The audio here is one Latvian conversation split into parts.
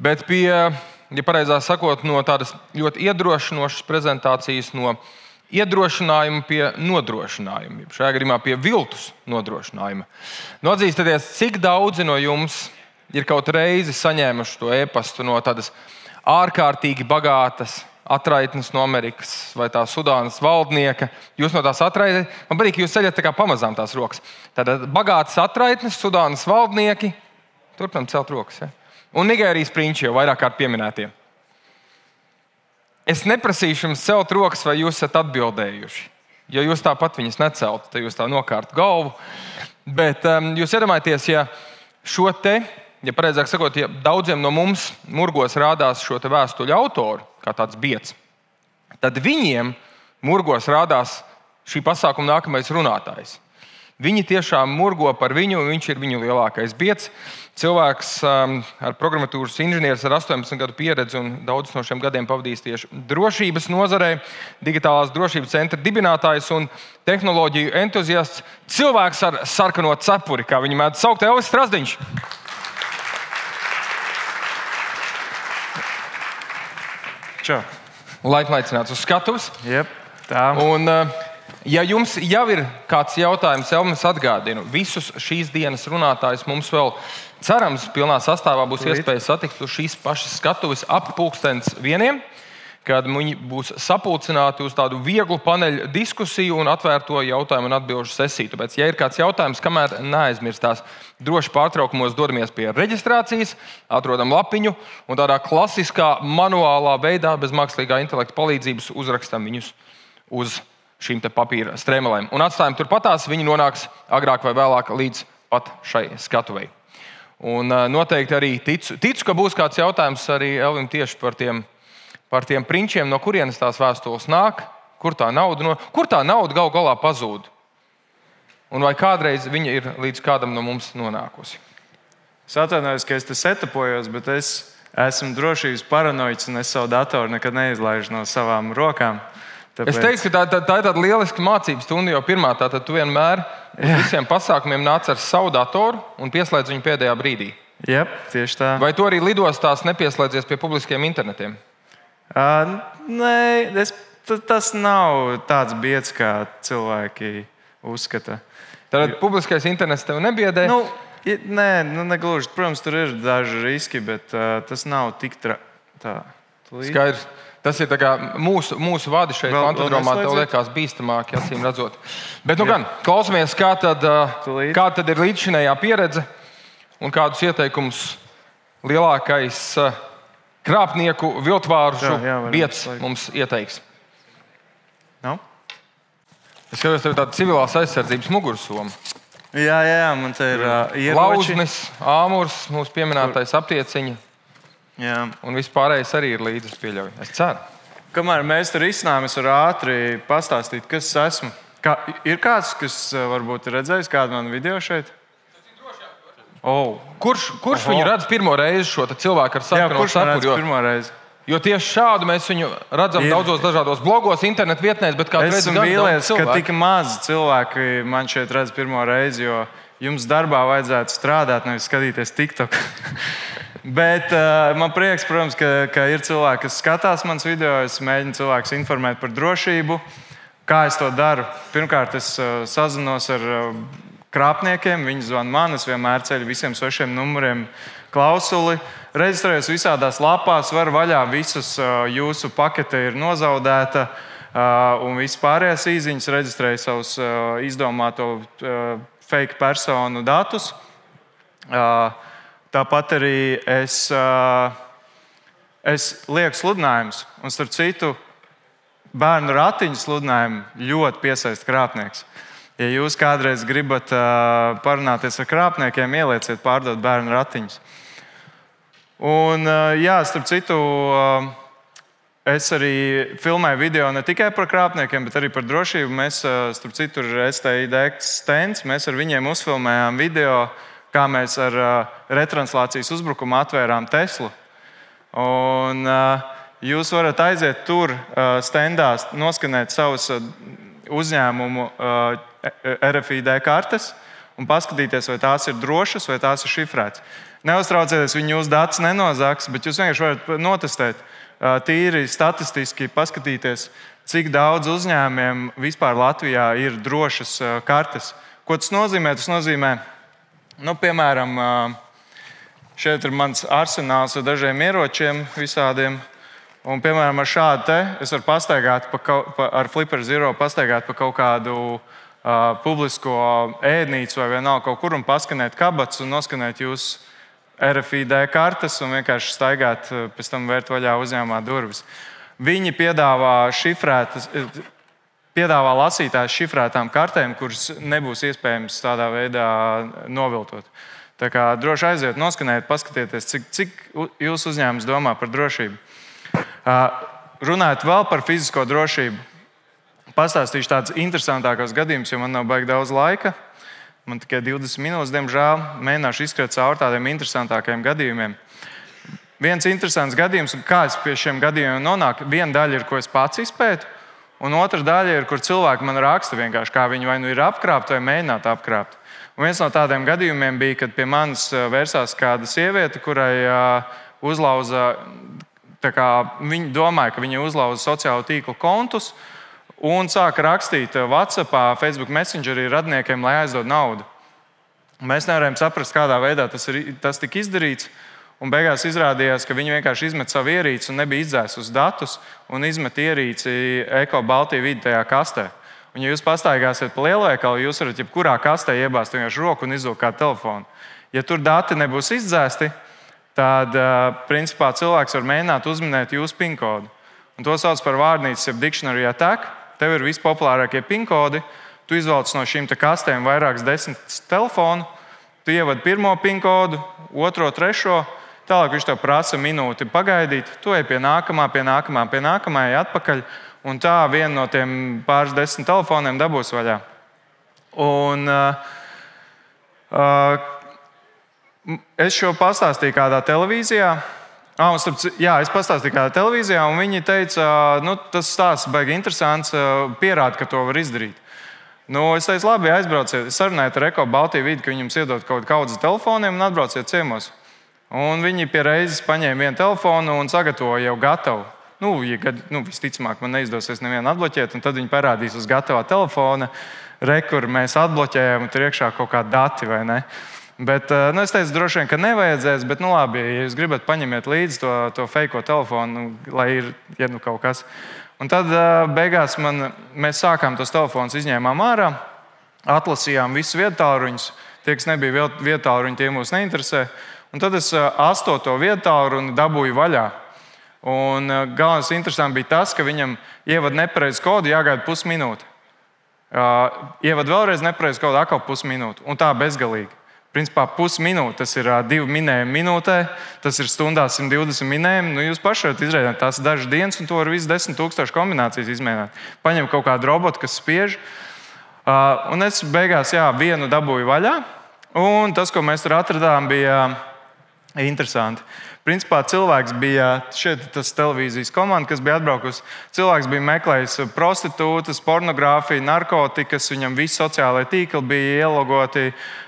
Bet pie, ja pareizāk sakot, no tādas ļoti iedrošinošas prezentācijas, no iedrošinājuma pie nodrošinājuma, šajā gadījumā pie viltus nodrošinājuma. Atzīstaties, cik daudzi no jums ir kaut reizi saņēmuši to e-pastu no tādas ārkārtīgi bagātas atraitnes no Amerikas vai tā Sudānas valdnieka. Jūs no tās atraitnes, man patīk, ka jūs ceļat tā kā pamazām tās rokas. Tātad bagātas atraitnes, Sudānas valdnieki, turpinām celt rokas, ja? Un Nigērijas prinči jau vairāk kārt pieminētie. Es neprasīšu jums celt rokas, vai jūs esat atbildējuši. Ja jūs tāpat viņas neceltu, tad jūs tā nokārtu galvu. Bet jūs iedomājaties, ja šo te, ja pareizāk sakot, ja daudziem no mums murgos rādās šo te vēstuļu autoru, kā tāds bieds, tad viņiem murgos rādās šī pasākuma nākamais runātājs. Viņi tiešām murgo par viņu, un viņš ir viņu lielākais bieds. Cilvēks ar programmatūras inženieris ar 18 gadu pieredzi un daudz no šiem gadiem pavadījis tieši drošības nozarē, digitālās drošības centra dibinātājs un tehnoloģiju entuziasts. Cilvēks ar sarkano cepuri, kā viņu mēdz saukt, Elvis Strasdiņš. Čau. Laipni aicināts uz skatuves. Jep, tā. Un, ja jums jau ir kāds jautājums, Elvis atgādinu, visus šīs dienas runātājus mums vēl cerams pilnā sastāvā būs iespēja satikt uz šīs pašas skatuves ap 1:00, kad viņi būs sapulcināti uz tādu vieglu paneļu diskusiju un atvērto jautājumu un atbilžu sesiju. Tāpēc, ja ir kāds jautājums, kamēr neaizmirstās, droši pārtraukumos dodamies pie reģistrācijas, atrodam lapiņu un tādā klasiskā manuālā veidā, bez mākslīgā intelekta palīdzības, uzrakstam viņus uz šīm te papīra strēmelēm. Un atstājam turpatās, viņi nonāks agrāk vai vēlāk līdz pat šai skatuvei. Un noteikti arī ticu, ka būs kāds jautājums arī Elvim tieši par tiem prinčiem, no kurienes tās vēstules nāk, kur tā nauda gal galā pazūd. Un vai kādreiz viņa ir līdz kādam no mums nonākusi. Es atvainojos, ka es te setapojos, bet es esmu drošības paranoiķis un es savu datoru nekad neizlaižu no savām rokām. Tāpēc... Es teiktu, ka tā ir tāda lieliska mācību stunda jau pirmā. Tātad tu vienmēr uz visiem pasākumiem nāc ar savu datoru un pieslēdz viņu pēdējā brīdī. Jep, tieši tā. Vai tu arī lidostās nepieslēdzies pie publiskiem internetiem? Nē, tas nav tāds bieds, kā cilvēki uzskata. Tātad publiskais internets tev nebiedē? Nē, negluži. Protams, tur ir daži riski, bet tas nav tik tā. Skaidrs. Tas ir tā kā mūsu vārdi šeit Fantodromā, tev liekas bīstamāki, acīm redzot. Bet gan, klausamies, kā tad ir līdzšinējā pieredze un kādus ieteikumus lielākais krāpnieku viltvāržu bieds mums ieteiks. No? Es skatos, tev ir tāda civilās aizsardzības mugursoma. Jā, man te ir ieroči. Lauznis, āmurs, mūsu pieminētais aptieciņa. Jā. Un vispārējais arī ir līdzi, es pieļauju. Es ceru. Kamēr mēs tur izsnām, es varu ātri pastāstīt, kas es esmu. Ir kāds, kas varbūt ir redzējis kādu manu video šeit? Kurš viņu redz pirmo reizi, šo cilvēku ar sarkano cepuri? Pirmo reizi? Jo tieši šādu mēs viņu redzam daudzos dažādos blogos, internetu vietnēs, bet kāds esmu vīlies, ka tik maz cilvēki man šeit redz pirmo reizi, jo jums darbā vajadzētu strādāt, nevis skatīties TikTok. Bet man prieks, protams, ka ir cilvēki, kas skatās mans video. Es mēģinu cilvēkus informēt par drošību. Kā es to daru? Pirmkārt, es sazinos ar krāpniekiem. Viņi zvana man, es vienmēr ceļu visiem svešiem numuriem klausuli. Reģistrējos visādās lapās, var vaļā visus jūsu pakete ir nozaudēta un vispārējās īziņas. Reģistrēju savus izdomāto fake personu datus. Tāpat arī es lieku sludinājumus, un starp citu, bērnu ratiņu sludinājumu ļoti piesaista krāpnieks. Ja jūs kādreiz gribat parunāties ar krāpniekiem, ielieciet pārdot bērnu ratiņus. Un, jā, starp citu, es arī filmēju video ne tikai par krāpniekiem, bet arī par drošību. Mēs, starp citu, ir STID stends, mēs ar viņiem uzfilmējām video, kā mēs ar retranslācijas uzbrukumu atvērām Teslu. Un jūs varat aiziet tur stendā, noskanēt savus uzņēmumu RFID kartes un paskatīties, vai tās ir drošas, vai tās ir šifrētas. Neuztraucieties, viņi jūsu datus nenozags, bet jūs vienkārši varat notestēt, tīri statistiski paskatīties, cik daudz uzņēmumiem vispār Latvijā ir drošas kartes. Ko tas nozīmē? Tas nozīmē, piemēram, šeit ir mans arsenāls ar dažiem ieročiem visādiem. Un, piemēram, ar šādu te es varu pastaigāt ar Flipper Zero pastaigāt pa kaut kādu publisko ēdnīcu vai vienalga kaut kur un paskanēt kabatas un noskanēt jūsu RFID kartes un vienkārši staigāt, pēc tam vērt vaļā uzņēmumā durvis. Viņi piedāvā lasītājs šifrētām kartēm, kuras nebūs iespējams tādā veidā noviltot. Tā kā droši aiziet, noskanēt, paskatieties, cik jūsu uzņēmums domā par drošību. Runājot vēl par fizisko drošību, pastāstīšu tādus interesantākos gadījumus, jo man nav baigi daudz laika. Man tikai 20 minūtes, diemžēl. Mēģināšu izskriet cauri tādiem interesantākiem gadījumiem. Viens interesants gadījums, kā es pie šiem gadījumiem nonāku, viena daļa ir, ko es pats izpētu, un otra daļa ir, kur cilvēki man raksta vienkārši, kā viņi vai nu ir apkrāpti vai mēģinātu apkrāpt. Un viens no tādiem gadījumiem bija, kad pie manis vērsās kāda sieviete, kurai uzlauza, viņa domāja, ka viņa uzlauza sociālo tīklu kontus un sāka rakstīt WhatsAppā, Facebook Messengerī radniekiem, lai aizdod naudu. Mēs nevarējām saprast, kādā veidā tas tika izdarīts, un beigās izrādījās, ka viņi vienkārši izmet savu ierīci un nebija izdzēsus datus un izmet ierīci Eko Baltija vidi tajā kastē. Un, ja jūs pastaigāsiet pa lielveikalu, jūs varat jebkurā kastē iebāzt vienkārši roku un izvilkt kādu telefonu. Ja tur dati nebūs izdzēsti, tad, principā, cilvēks var mēģināt uzminēt jūsu PIN kodu. Un to sauc par vārnīcas, jeb dictionary attack. Tev ir vispopulārākie PIN kodi. Tu izvelc no šīm kastēm vairākas 10 telefonu. Tu ievadi pirmo PIN kodu, otro, trešo. Tālāk viņš tev prasa minūti pagaidīt. Tu ej pie nākamā, ej atpakaļ. Un tā viena no tiem pāris 10 telefoniem dabūs vaļā. Un es šo pastāstīju kādā televīzijā. Es pastāstīju kādā televīzijā, un viņi teica, tas stāsts baigi interesants, pierāda, ka to var izdarīt. Es teicu, labi, aizbrauciet, sarunājiet ar Eko Baltija vidi, ka viņi jums iedod kaut kaudzi telefoniem un atbrauciet ciemos. Un viņi pie reizes paņēma vienu telefonu un sagatavoja jau gatavu. Visticamāk, man neizdosies nevienu atbloķēt, un tad viņi parādīs uz gatavā telefona, kur mēs atbloķējam, un tur iekšā kaut kādi dati, vai ne? Bet, es teicu, droši vien, ka nevajadzēs, bet, labi, ja jūs gribat, paņemiet līdzi to feiko telefonu, lai ir, kaut kas. Un tad beigās mēs sākām tos telefonus, izņēmām ārā, atlasījām visus vietāluruņus. Tie, kas nebija vietāluruņi, tie mūs neinteresē. Un tad es 8. vietāluruni dabūju vaļā. Un galvenais interesants bija tas, ka viņam ievad nepareizu kodu, jāgaida pusminūte. Ievad vēlreiz nepareizu kodu, atkal pusminūte. Un tā bezgalīgi. Principā pusminūte, tas ir 2 minējumi minūtē, tas ir stundā 120 minējumi. Jūs paši varat izrēķināt, tās ir dažas dienas, un to var visu 10,000 kombinācijas izmēģināt. Paņem kaut kādu robotu, kas spiež. Un es beigās vienu dabūju vaļā. Un tas, ko mēs tur atradām, bija interesanti. Principā cilvēks bija, šeit tas televīzijas komanda, kas bija atbraukusi. Cilvēks bija meklējis prostitūtas, pornogrāfiju, narkotikas, viņam visi sociālai tīkli bija ielogoti.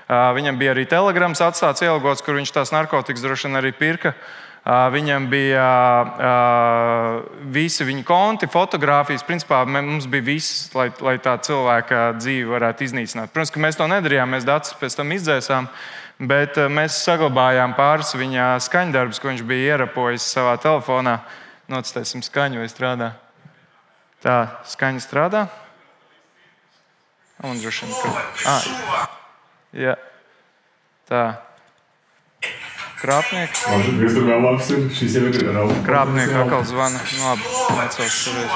Viņam bija arī telegrams atstāts ielogots, kur viņš tās narkotikas droši vien arī pirka. Viņam bija visi viņa konti, fotogrāfijas. Principā mums bija viss, lai tā cilvēka dzīve varētu iznīcināt. Protams, ka mēs to nedarījām, mēs datus pēc tam izdzēsām. Bet mēs saglabājām pāris viņa skaņdarbus, ko viņš bija ierapojis savā telefonā. Nocitēsim skaņu, vai strādā. Tā, skaņa strādā. Un droši vien, ka... Jā. Tā. Krāpnieks. Krāpnieks atkal zvana. Labi, necels savies.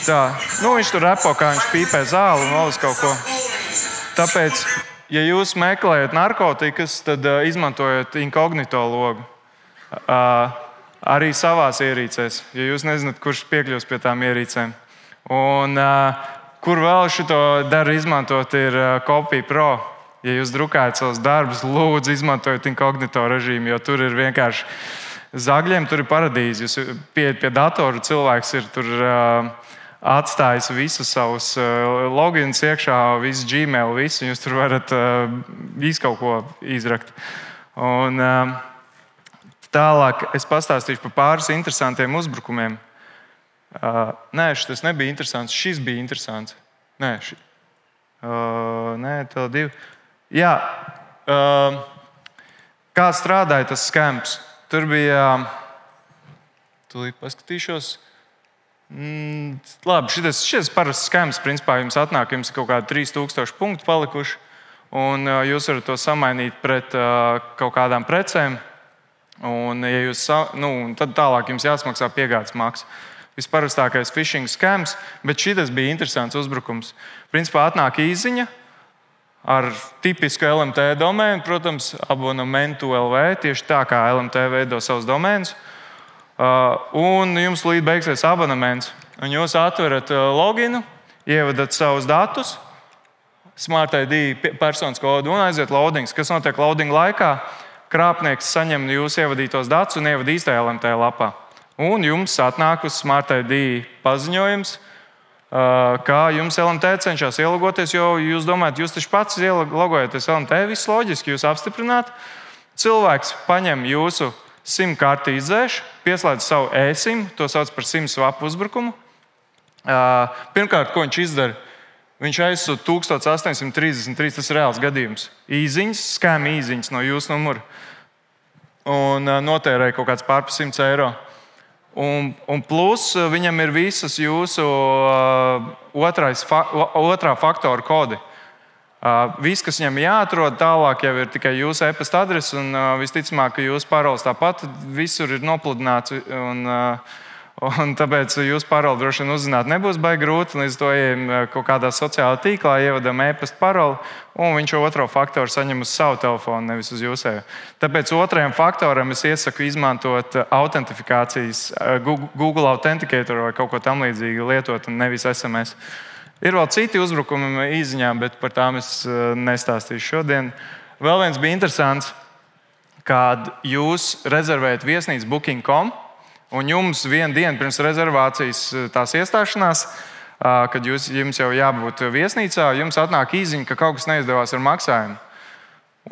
Tā. Viņš tur repo, kā viņš pīpē zāli un vēl uz kaut ko. Tāpēc, ja jūs meklējat narkotikas, tad izmantojiet inkognito logu. Arī savās ierīcēs, ja jūs nezināt, kurš piekļūs pie tām ierīcēm. Un kur vēl šito dara izmantot, ir Copy Pro. Ja jūs drukājat savus darbus, lūdzu izmantojiet inkognito režīmu, jo tur ir vienkārši zagļiem, tur ir paradīze. Jūs pieejat pie datoru, cilvēks ir tur atstājis visus savus loginus iekšā, visu Gmail, visu. Jūs tur varat visu kaut ko izrakt. Un tālāk es pastāstīšu par pāris interesantiem uzbrukumiem. Nē, šis nebija interesants. Šis bija interesants. Nē, tā divi. Jā, kā strādāja tas skams? Tur bija, tūlīt paskatīšos. Labi, šis parasts skams, principā jums atnāk, jums ir kaut kādi 3000 punkti palikuši, un jūs varat to samainīt pret kaut kādām precēm, un ja jūs, tad tālāk jums jāsmaksā piegādes maksa. Visparastākais phishing skams, bet šis bija interesants uzbrukums. Principā atnāk īziņa ar tipisku LMT domēnu, protams, abonementu.lv, tieši tā kā LMT veido savus domēnus. Un jums līdz beigsies abonements. Un jūs atverat loginu, ievadat savus datus, Smart ID personas kodu un aiziet loadings. Kas notiek loading laikā? Krāpnieks saņem jūsu ievadītos datus un ievada īstajā LMT lapā. Un jums atnāk uz Smart ID paziņojums, kā jums LMT cenšas ielogoties, jo jūs domājat, jūs taču pats ielogojaties LMT, viss loģiski, jūs apstiprināt. Cilvēks paņem jūsu SIM karti izdzēš, pieslēdz savu e-SIM, to sauc par SIM swap uzbrukumu. Pirmkārt, ko viņš izdara? Viņš aizsūta 1833, tas ir reāls gadījums. Īziņas, skam īziņas no jūsu numura. Un notērēja kaut kāds pār 100 eiro. Un plus viņam ir visas jūsu otrā faktora kodi. Viss, kas viņam jāatrod tālāk, jau ir tikai jūsu e-pasta adrese, un visticamāk, ka jūsu paroles tāpat visur ir nopludināts. Un tāpēc jūsu paroli droši vien uzzināt nebūs baigi grūti. Līdz to ejam kaut kādā sociālā tīklā, ievadam e-pasta paroli, un viņš otro faktoru saņem uz savu telefonu, nevis uz jūsējo. Tāpēc otrajam faktoram es iesaku izmantot autentifikācijas, Google Authenticator vai kaut ko tam līdzīgu lietot, un nevis SMS. Ir vēl citi uzbrukumi īziņām, bet par tām es nestāstīšu šodien. Vēl viens bija interesants, kad jūs rezervējat viesnīcu Booking.com. Un jums vienu dienu pirms rezervācijas tās iestāšanās, kad jums jau jābūt viesnīcā, jums atnāk īziņa, ka kaut kas neizdevās ar maksājumu.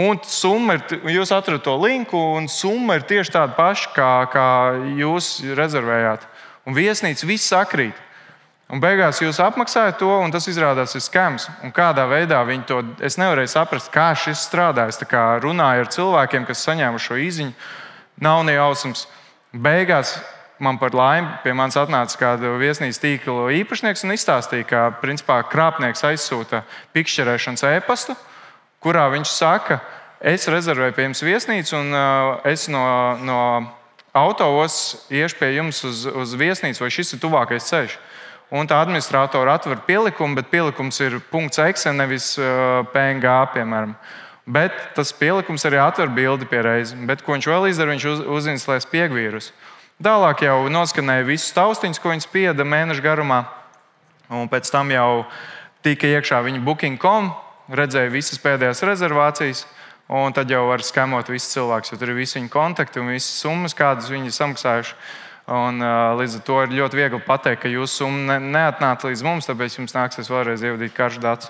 Un summa ir, jūs atradat to linku, un summa ir tieši tāda paša, kā jūs rezervējāt. Un viesnīca viss sakrīt. Un beigās jūs apmaksājat to, un tas izrādās ir skams. Un kādā veidā viņi to, es nevarēju saprast, kā šis strādājas. Tā kā runāju ar cilvēkiem, kas saņēma šo īziņu, nav ne jausmas. Beigās man par laimi pie manis atnāca kāda viesnīcas tīkla īpašnieks un izstāstīja, ka principā krāpnieks aizsūta pikšķerēšanas e-pastu, kurā viņš saka, es rezervēju pie jums viesnīcu un es no autoos iešu pie jums uz viesnīcu, vai šis ir tuvākais ceļš. Un tā administratora atver pielikumu, bet pielikums ir .exe, nevis PNG, piemēram. Bet tas pielikums arī atver bildi pie reizes. Bet ko viņš vēl izdara, viņš uzinstalē spiegvīrusu. Tālāk jau noskanēja visus taustiņus, ko viņš spieda mēnešu garumā. Un pēc tam jau tika iekšā viņa Booking.com, redzēja visas pēdējās rezervācijas, un tad jau var skamot visus cilvēkus, jo tur ir visi viņa kontakti un visas summas, kādas viņi samaksājuši. Un, līdz ar to ir ļoti viegli pateikt, ka jūsu summa neatnāca līdz mums, tāpēc jums nāksies vēlreiz ievadīt karšu datus.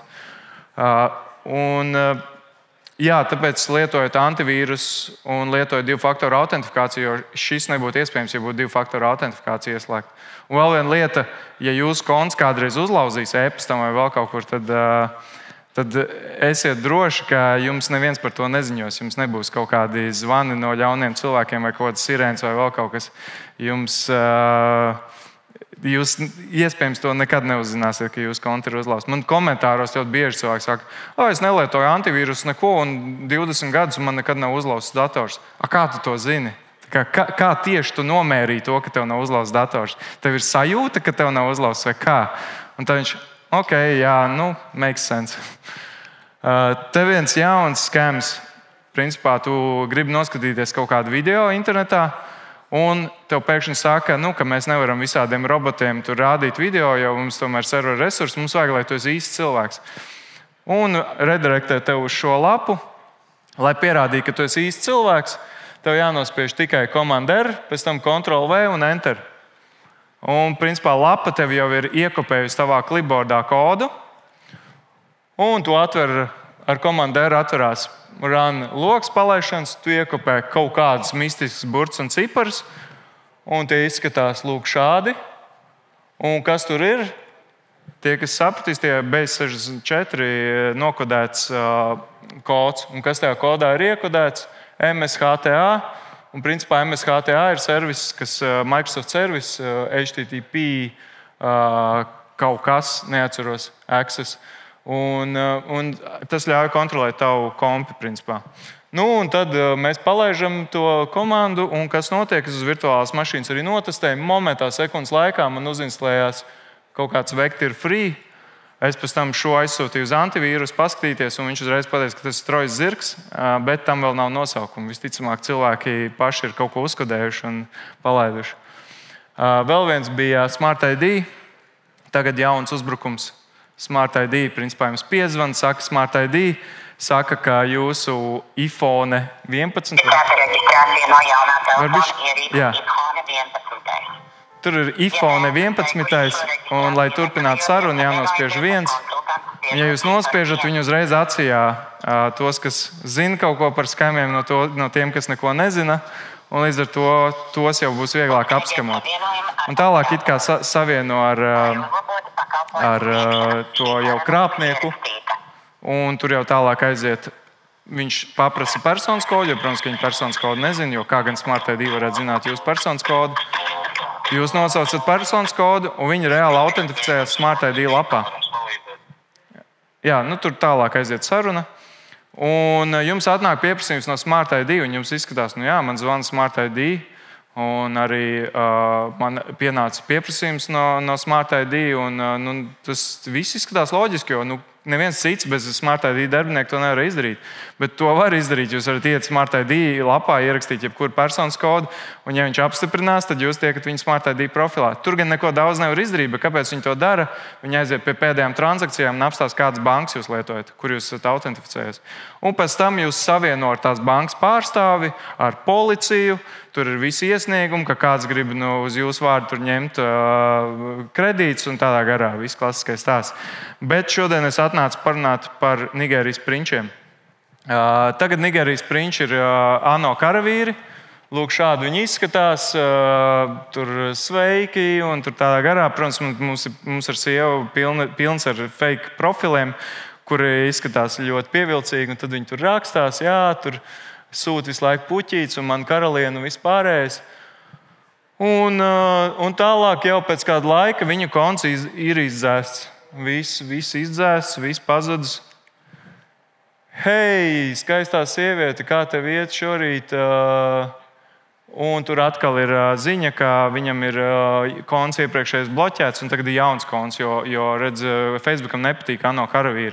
Jā, tāpēc lietojot antivīrusu un lietojot divu-faktoru autentifikāciju, jo šis nebūtu iespējams, ja būtu divu-faktoru autentifikācija ieslēgta. Un vēl viena lieta, ja jūsu konts kādreiz uzlauzīs e-pastam vai vēl kaut kur, tad esiet droši, ka jums neviens par to neziņos. Jums nebūs kaut kādi zvani no ļauniem cilvēkiem vai kaut kādas sirēnas vai vēl kaut kas. Jūs iespējams to nekad neuzzināsiet, ka jūsu konta ir uzlauzta. Man komentāros ļoti bieži cilvēki saka, es nelietoju antivīrusu neko, un 20 gadus man nekad nav uzlauzts dators. Kā tu to zini? Kā tieši tu nomērīji to, ka tev nav uzlauzts dators? Tev ir sajūta, ka tev nav uzlauzts vai kā? Un tad viņš, makes sense. Te viens jauns skams. Principā tu gribi noskatīties kaut kādu video internetā, un tev pēkšņi saka, ka mēs nevaram visādiem robotiem tur rādīt video, jo mums tomēr ir servera resursi, mums vajag, lai tu esi īsts cilvēks. Un redirektē tev uz šo lapu, lai pierādītu, ka tu esi īsts cilvēks, tev jānospiež tikai Command R, pēc tam Ctrl V un Enter. Un, principā, lapa tev jau ir iekopējusi tavā klipbordā kodu, un tu atver ar komandu R atverās run loks palaišanas, tu iekopē kaut kādus mistiskus burtus un ciparus, un tie izskatās lūk šādi. Un kas tur ir? Tie, kas sapratīs, tie base64 nokodēts kods. Un kas tajā kodā ir iekodēts? MSHTA. Un, principā, MSHTA ir servis, kas Microsoft servis, HTTP, kaut kas, neatceros, access. Un tas ļauj kontrolēt tavu kompi, principā. Nu, un tad mēs palaižam to komandu, un kas notiek, es uz virtuālās mašīnas arī notestēju. Momentā, sekundes laikā man uzinstalējās kaut kāds vektor free. Es pēc tam šo aizsūtīju uz antivīrusu paskatīties, un viņš uzreiz pateica, ka tas ir Trojas zirgs, bet tam vēl nav nosaukuma. Visticamāk, cilvēki paši ir kaut ko uzkodējuši un palaiduši. Vēl viens bija Smart ID. Tagad jauns uzbrukums Smart ID. Principā jums piezvan, saka Smart ID, saka, ka jūsu iPhone 11. Tur ir iPhone 11, un, lai turpinātu sarunu, jānospiež 1. Un, ja jūs nospiežat, viņi uzreiz atsijā tos, kas zina kaut ko par skamiem, no tiem, kas neko nezina. Un līdz ar to tos jau būs vieglāk apskamot. Un tālāk it kā savieno ar to jau krāpnieku, un tur jau tālāk aiziet. Viņš paprasa personas kodu, jo, protams, ka viņi personas kodu nezina, jo kā gan Smart ID varētu zināt jūsu personas kodu. Jūs nosaucat personas kodu, un viņi reāli autentificējas Smart ID lapā. Jā, nu tur tālāk aiziet saruna. Un jums atnāk pieprasījums no Smart ID, un jums izskatās, nu jā, man zvana Smart ID, un arī man pienāca pieprasījums no Smart ID, un tas viss izskatās loģiski, jo neviens cits bez Smart ID darbinieku to nevar izdarīt. Bet to var izdarīt. Jūs varat iet Smart ID lapā, ierakstīt jebkuru personas kodu, un ja viņš apstiprinās, tad jūs tiekat viņa Smart ID profilā. Tur gan neko daudz nevar izdarīt, bet kāpēc viņi to dara? Viņi aiziet pie pēdējām transakcijām un apstās, kādas bankas jūs lietojat, kur jūs esat autentificējies. Un pēc tam jūs savieno ar tās bankas pārstāvi, ar policiju. Tur ir visi iesniegumi, ka kāds grib uz jūsu vārdu tur ņemt kredītus un tādā garā. Viss klasiskais stāsts. Bet šodien es atnācu parunāt par Nigērijas prinčiem. Tagad Nigērijas prinči ir ANO karavīri. Lūk, šādi viņi izskatās. Tur sveiki un tur tādā garā. Protams, mums ar sievu pilns ar fake profiliem, kuri izskatās ļoti pievilcīgi. Un tad viņi tur rakstās, jā, tur sūta visu laiku puķītes un man karalienu un vispārējais. Un tālāk jau pēc kāda laika viņu konts ir izdzēsts. Viss izdzēsts, viss pazudis. Hei, skaistā sieviete, kā tev iet šorīt? Un tur atkal ir ziņa, ka viņam ir konts iepriekšējais bloķēts un tagad ir jauns konts, jo redz, Facebookam nepatīk ANO karavīri.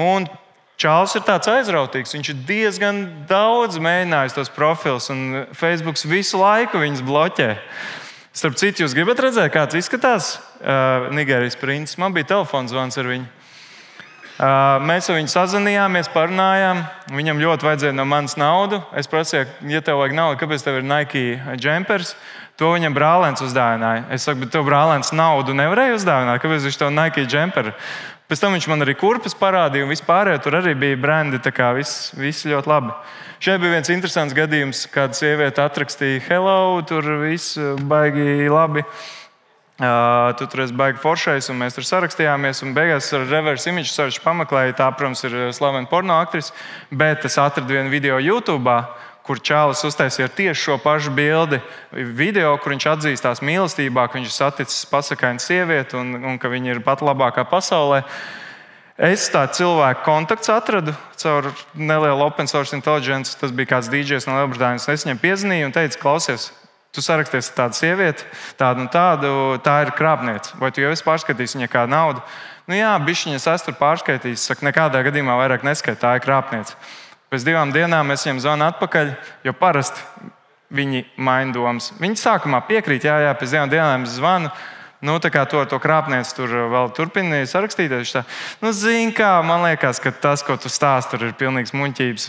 Un Čāls ir tāds aizrautīgs. Viņš ir diezgan daudz mēģinājis tos profilus, un Facebooks visu laiku viņus bloķē. Starp citu, jūs gribat redzēt, kāds izskatās Nigērijas princis? Man bija telefons zvans ar viņu. Mēs ar viņu sazinājāmies, parunājām. Viņam ļoti vajadzēja no manas naudu. Es prasīju, ja tev vajag naudu, kāpēc tev ir Nike džempers? To viņam brālēns uzdāvināja. Es saku, bet tev brālēns naudu nevarēja uzdāvināt. Kāpēc viņš tev Nike džemperu? Pēc tam viņš man arī kurpes parādīja, un vispārējā tur arī bija brendi. Tā kā viss ļoti labi. Šeit bija viens interesants gadījums, kad sieviete atrakstīja hello, tur viss baigi labi. Tur es baigi foršais, un mēs tur sarakstījāmies. Un beigās ar reverse image search pameklēju. Tā, protams, ir slavena porno aktrise, bet es atradu vienu video YouTube, kur čālis uztaisīja tieši šo pašu bildi video, kur viņš atzīstās mīlestībā, ka viņš ir saticis pasakainu sievieti un ka viņa ir pat labākā pasaulē. Es tādu cilvēku kontakts atradu caur nelielu open source intelligence. Tas bija kāds DJs no Lielbritānijas. Es viņam piezvanīju un teicu, klausies, tu saraksties ar tādu sievieti, tādu un tādu, tā ir krāpniece. Vai tu jau esi pārskatījis viņai kādu naudu? Nu jā, bišķiņas es tur pārskaitījis. Saka, nekādā gadījumā vairāk neskait, tā ir krāpniece. Pēc 2 dienām es viņam zvanu atpakaļ, jo parasti viņi maina domas. Viņi sākumā piekrīt, jā, pēc 2 dienām es zvanu. Tā kā to krāpnieci tur vēl turpina sarakstīties. Zini, kā man liekas, ka tas, ko tu stāsti, tur ir pilnīgs muļķības.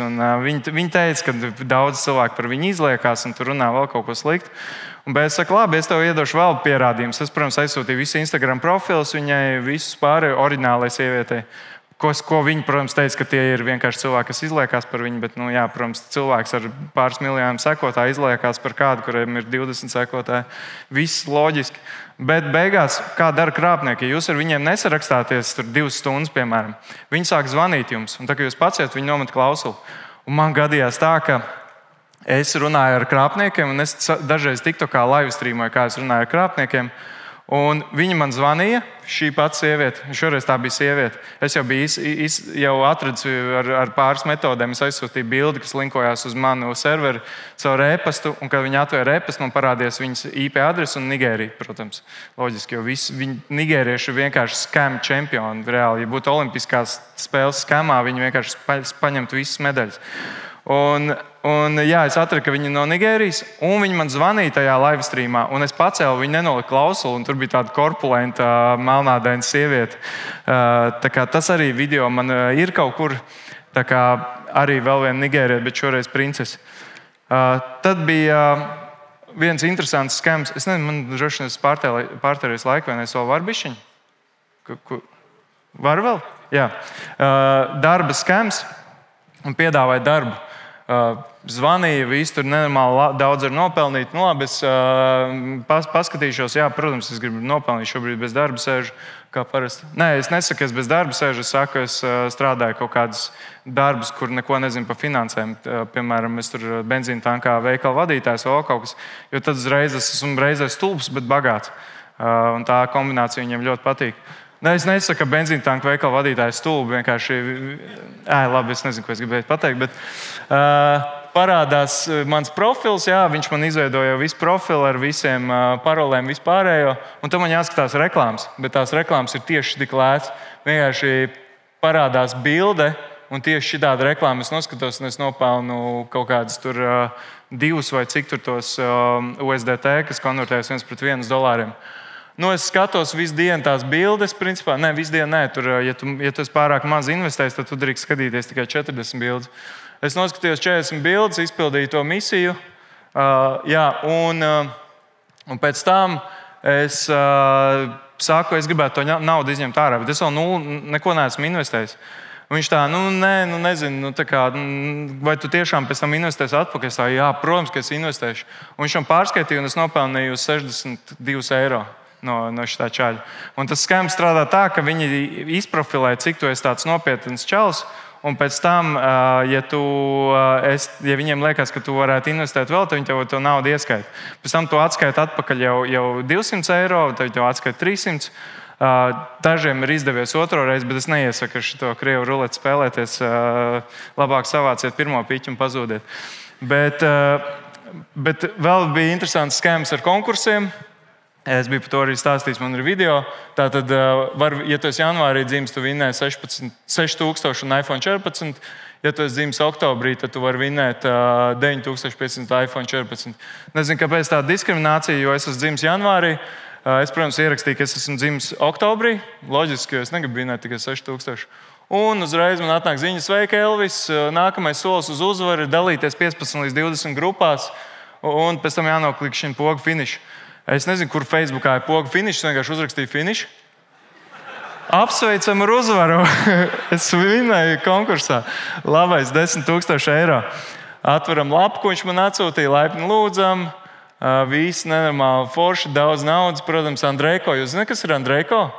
Viņi teica, ka daudz cilvēku par viņu izliekās un tur runā vēl kaut ko sliktu. Bet es saku, labi, es tev iedošu vēl pierādījumus. Es, protams, aizsūtīju visu Instagram profilus viņai, visus pārējos oriģinālai sievietei. Ko viņi, protams, teica, ka tie ir vienkārši cilvēki, kas izliekās par viņu. Bet, protams, cilvēks ar pāris miljoniem sekotāju izliekās par kādu, kuriem ir 20 sekotāji. Viss loģiski. Bet beigās, kā dara krāpnieki, ja jūs ar viņiem nesarakstāties 2 stundas, piemēram, viņi sāk zvanīt jums. Un tā, kad jūs paciet, viņi nomet klausuli. Un man gadījās tā, ka es runāju ar krāpniekiem, un es dažreiz TikTokā live streamoju, kā es runāju ar krāpniekiem. Un viņi man zvanīja, šī pati sieviete, šoreiz tā bija sieviete. Es jau biju atradis ar pāris metodēm. Es aizsūtīju bildi, kas linkojās uz manu serveri caur e-pastu. Un, kad viņi atvēra e-pastu, man parādījās viņas IP adrese un Nigērija, protams. Loģiski, jo nigērieši ir vienkārši skam čempioni. Reāli, ja būtu olimpiskās spēles skamā, viņi vienkārši paņemtu visas medaļas. Jā, es atradu, ka viņi ir no Nigērijas, un viņi man zvanīja tajā live streamā, un es pacēlu, viņi nenolika klausuli, un tur bija tāda korpulenta, melnādaina sieviete. Tas arī video man ir kaut kur, arī vēl viena Nigērija, bet šoreiz princese. Tad bija viens interesants skams. Es nezinu, man droši vien pārtērējis laiku, vai ne, es vēl varu bišķiņu? Varu vēl? Jā. Darba skams un piedāvāja darbu. Zvanīja, visi tur nenormāli daudz ir nopelnīt. Labi, es paskatīšos, jā, protams, es gribu nopelnīt, šobrīd bez darba sēžu, kā parasti. Nē, es nesaku, ka es bez darba sēžu, es saku, es strādāju kaut kādus darbus, kur neko nezinu par finansēm. Piemēram, es tur benzīna tankā veikala vadītājs vai kaut kas, jo tad uzreiz es esmu reizē stulbs, bet bagāts. Un tā kombinācija viņiem ļoti patīk. Ne, es nesaku, ka benzīna tanka veikala vadītājs stulbi vienkārši. Labi, es nezinu, ko es gribēju pateikt, bet parādās mans profils. Jā, viņš man izveidoja visu profilu ar visiem parolēm, vispārējo. Un tad man jāskatās reklāmas, bet tās reklāmas ir tieši tik lētas. Vienkārši parādās bilde, un tieši šitāda reklāma es noskatos, un es nopelnu kaut kādus tur 2 vai cik tur tos USDT, kas konvertējas 1 pret $1. Es skatos visu dienu tās bildes, principā. Nē, visu dienu nē. Tur, ja tu esi pārāk maz investējis, tad tu drīkst skatīties tikai 40 bildes. Es noskatījos 40 bildes, izpildīju to misiju. Un pēc tam es saku, es gribētu to naudu izņemt ārā, bet es vēl neko neesmu investējis. Un viņš tā, nezinu, vai tu tiešām pēc tam investēsi atpakaļ? Es tā, jā, protams, ka es investēšu. Un viņš man pārskaitīja, un es nopelnīju €62. No šitā čaļa. Un tas skams strādā tā, ka viņi izprofilē, cik tu esi tāds nopietns čalis. Un pēc tam, ja viņiem liekas, ka tu varētu investēt vēl, tad viņi tev to naudu ieskaita. Pēc tam tu atskaiti atpakaļ jau €200, tad tev atskaita 300. Dažiem ir izdevies otro reizi, bet es neiesaku ar šo krievu ruleti spēlēties. Labāk savāciet pirmo piķu un pazūdiet. Bet vēl bija interesants skams ar konkursiem. Es biju par to arī stāstījis, man ir video. Tātad, ja tu esi janvārī dzimis, tu vinnē 6,000 un iPhone 14. Ja tu esi dzimis oktobrī, tad tu vari vinnēt 9,500 iPhone 14. Nezinu, kāpēc tāda diskriminācija, jo es esmu dzimis janvārī. Es, protams, ierakstīju, ka es esmu dzimis oktobrī. Loģiski, jo es negribu vinnēt tikai 6,000. Un uzreiz man atnāk ziņas, sveika, Elvis. Nākamais solis uz uzvaru ir dalīties 15 līdz 20 grupās. Un pēc tam jānoklik šim pogu finišu. Es nezinu, kur Facebookā ir poga finišs. Es vienkārši uzrakstīju finišu. Apsveicam ar uzvaru. Es vinnēju konkursā. Labais, €10,000. Atveram lapu, ko viņš man atsūtīja. Laipni lūdzam. Visi nenormāli forši, daudz naudas. Protams, Andrejko. Jūs zināt, kas ir Andrejko?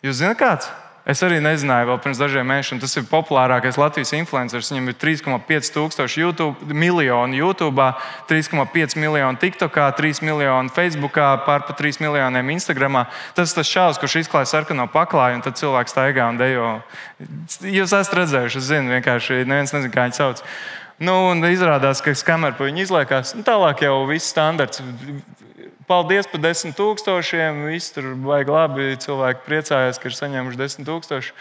Jūs zināt, kāds? Es arī nezināju vēl pirms dažiem mēnešiem. Tas ir populārākais Latvijas influenceris. Viņam ir 3,5 miljoni YouTube, 3,5 miljoni TikTokā, 3 miljoni Facebookā, pār pa 3 miljoniem Instagramā. Tas ir tas čalis, kurš izklāja sarkano paklāju, un tad cilvēks staigā un dejo. Jūs esat redzējuši, es zinu, vienkārši neviens nezina, kā viņi sauc. Un izrādās, ka skameri pa viņu izliekās. Tālāk jau viss standarts. Paldies par 10,000. Visi tur vajag labi. Cilvēki priecājās, ka ir saņēmuši 10,000.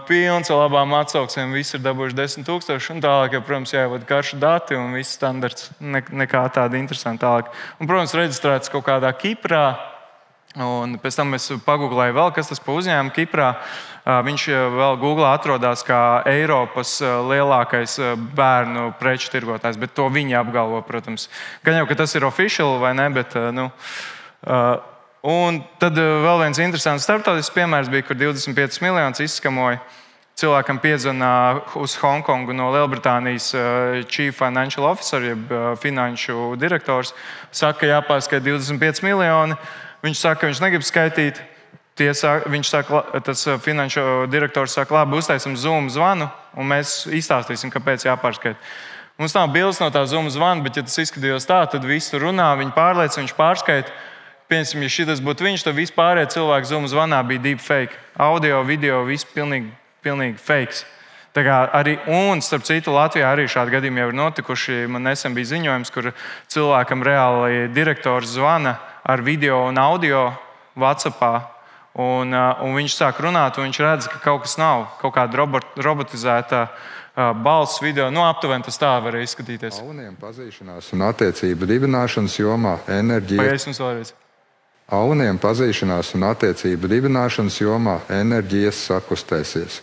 Pilns ar labām atsauksmēm. Visi ir dabūjuši 10,000. Un tālāk, jau, protams, jāievada karšu dati un viss standarts. Nekā tāda interesanta tālāk. Un, protams, reģistrēts kaut kādā Kiprā. Un pēc tam es pagūglēju vēl, kas tas pa uzņēmumu Kiprā. Viņš vēl Google atrodas kā Eiropas lielākais bērnu preču tirgotājs, bet to viņi apgalvo, protams. Gan jau, ka tas ir oficiāli vai ne, bet, un tad vēl viens interesants starptautisks piemērs bija, kur 25 miljonus izskamoja. Cilvēkam piezvanīja uz Hongkongu no Lielbritānijas Chief Financial Officer, jeb finanšu direktors. Saka, ka jāpārskaita 25 miljoni. Viņš saka, ka viņš negrib skaitīt. Viņš saka, tas finanšu direktors saka, labi, uztaisim Zoom zvanu, un mēs izstāstīsim, kāpēc jāpārskaita. Mums nav bildes no tā Zoom zvana, bet, ja tas izskatījās tā, tad viss tur runā, viņi pārliec, viņš pārskaita. Piemēram, ja šis būtu viņš, tad vispārējie cilvēki Zoom zvanā bija deepfake. Audio, video, viss pilnīgi fakes. Tā kā arī, un starp citu, Latvijā arī šādi gadījumi jau ir notikuši. Man nesen bija ziņojums, kur cilvēkam reāli direktors zvana ar video un audio WhatsAppā. Un viņš sāk runāt, un viņš redz, ka kaut kas nav, kaut kāda robotizēta balss video. Aptuveni tas tā var izskatīties. Auniem pazīšanās un attiecību dibināšanas jomā Auniem pazīšanās un attiecību dibināšanas jomā enerģijas sakustēsies.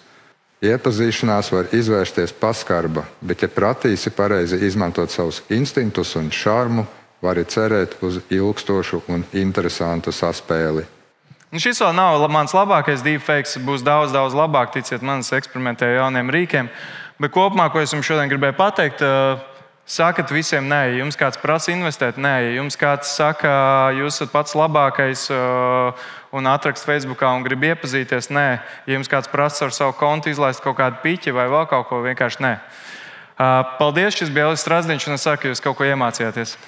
Iepazīšanās var izvērsties paskarba, bet, ja pratīsi pareizi izmantot savus instinktus un šarmu, vari cerēt uz ilgstošu un interesantu saspēli. Šis vēl nav mans labākais deepfakes, būs daudz labāk, ticiet man, es eksperimentēju jauniem rīkiem. Bet kopumā, ko es jums šodien gribēju pateikt, sakat visiem nē. Ja jums kāds prasa investēt, nē. Ja jums kāds saka, jūs esat pats labākais un atrakst Facebookā un grib iepazīties, nē. Ja jums kāds prasa ar savu kontu izlaist kaut kādu piķi vai vēl kaut ko, vienkārši nē. Paldies, šis bija Elvis Strazdīņš, un es saku, ka jūs kaut ko iemācījāties.